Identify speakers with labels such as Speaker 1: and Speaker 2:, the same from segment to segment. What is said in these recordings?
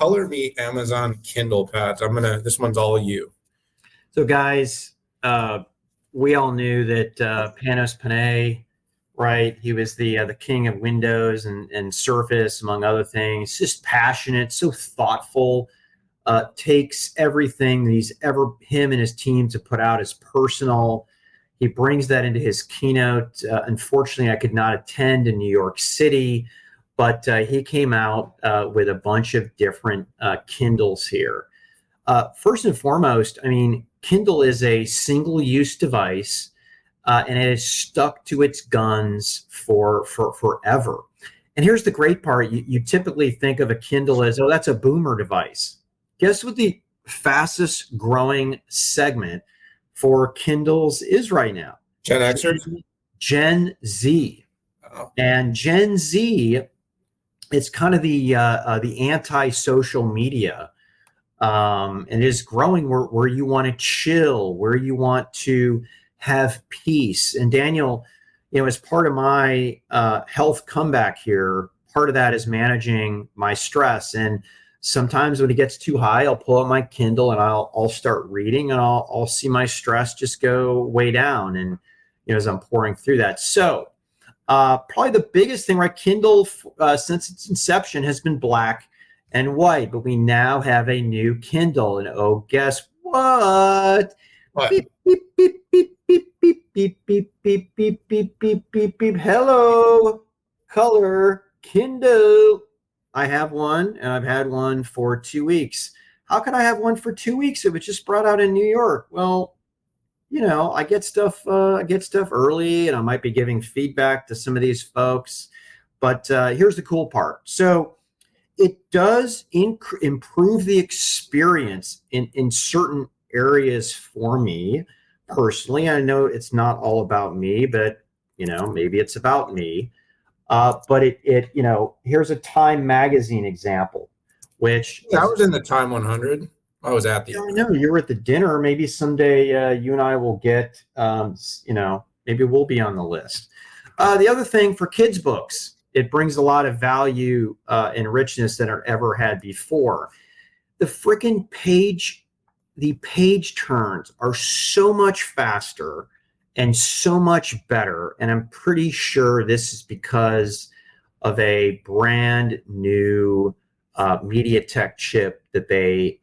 Speaker 1: Color Me Amazon Kindle pads. This one's all you.
Speaker 2: So guys, we all knew that Panos Panay, right? He was the king of Windows and Surface, among other things. Just passionate, so thoughtful. Takes everything that him and his teams have put out as personal. He brings that into his keynote. Unfortunately, I could not attend in New York City, but he came out with a bunch of different Kindles here. First and foremost, I mean, Kindle is a single-use device, and it is stuck to its guns for forever. And here's the great part. You typically think of a Kindle as, oh, that's a boomer device. Guess what the fastest growing segment for Kindles is right now?
Speaker 1: Gen Xers?
Speaker 2: Gen Z.
Speaker 1: Oh.
Speaker 2: And Gen Z, it's kind of the anti-social media. And it is growing where you want to chill, where you want to have peace. And Daniel, as part of my health comeback here, part of that is managing my stress. And sometimes when it gets too high, I'll pull out my Kindle and I'll start reading, and I'll see my stress just go way down. And as I'm pouring through that, so probably the biggest thing, right? Kindle since its inception has been black and white, but we now have a new Kindle, and oh, guess what?
Speaker 1: What?
Speaker 2: Beep, beep, beep, beep, beep, beep, beep, beep, beep, beep, beep, beep, beep, beep. Hello, color Kindle. I have one, and I've had one for 2 weeks. How can I have one for 2 weeks? It was just brought out in New York. Well, I get stuff early, and I might be giving feedback to some of these folks. But here's the cool part. So it does improve the experience in certain areas for me personally. I know it's not all about me, but maybe it's about me. But it here's a Time magazine example, which
Speaker 1: I was in the Time 100. I was at the
Speaker 2: I know you were at the dinner. Maybe someday you and I will get, maybe we'll be on the list. The other thing for kids' books, it brings a lot of value and richness than it ever had before. The freaking the page turns are so much faster and so much better. And I'm pretty sure this is because of a brand new MediaTek chip that they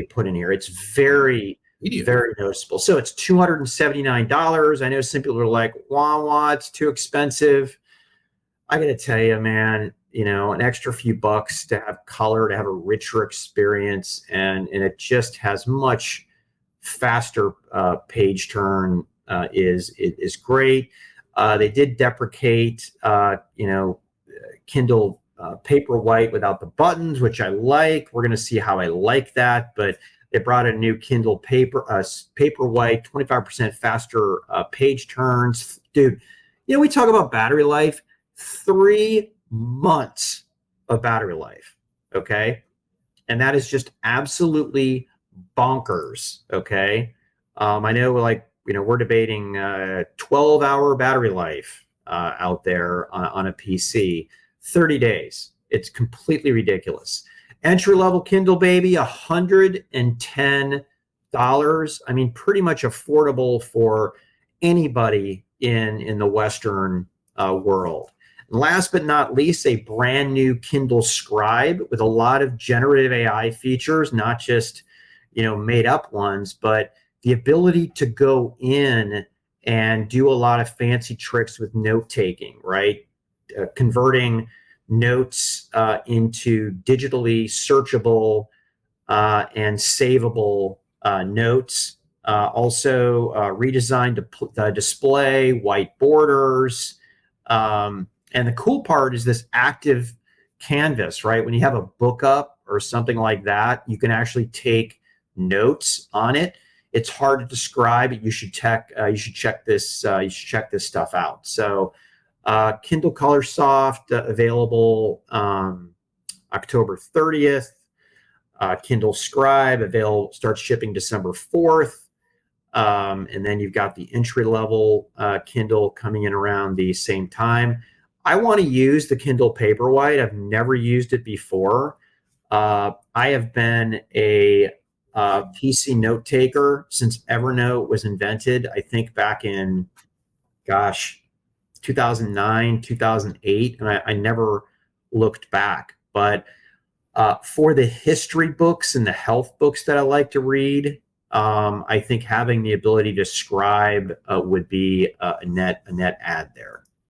Speaker 2: put in here. It's very noticeable. So it's $279. I know some people are like, wah, it's too expensive. I got to tell you, man, an extra few bucks to have color, to have a richer experience, and it just has much faster page turn is great. They did deprecate, Kindle Paperwhite without the buttons, which I like. We're going to see how I like that, but they brought a new Kindle Paperwhite, 25% faster page turns. Dude, we talk about battery life, 3 months of battery life, okay? And that is just absolutely bonkers, okay? I know, we're debating 12-hour battery life out there on a PC. 30 days. It's completely ridiculous. Entry-level Kindle, baby, $110. I mean, pretty much affordable for anybody in the Western world. And last but not least, a brand new Kindle Scribe with a lot of generative AI features, not just, made up ones, but the ability to go in and do a lot of fancy tricks with note-taking, right? Converting notes into digitally searchable and savable notes. Also redesigned the display, white borders. And the cool part is this active canvas, right? When you have a book up or something like that, you can actually take notes on it. It's hard to describe. You should check this. You should check this stuff out. So, Kindle Color Soft available October 30th. Kindle Scribe starts shipping December 4th. And then you've got the entry level Kindle coming in around the same time. I want to use the Kindle Paperwhite. I've never used it before. I have been a PC note taker since Evernote was invented. I think back in, gosh, 2009, 2008, and I never looked back. But for the history books and the health books that I like to read, I think having the ability to scribe would be a net add there.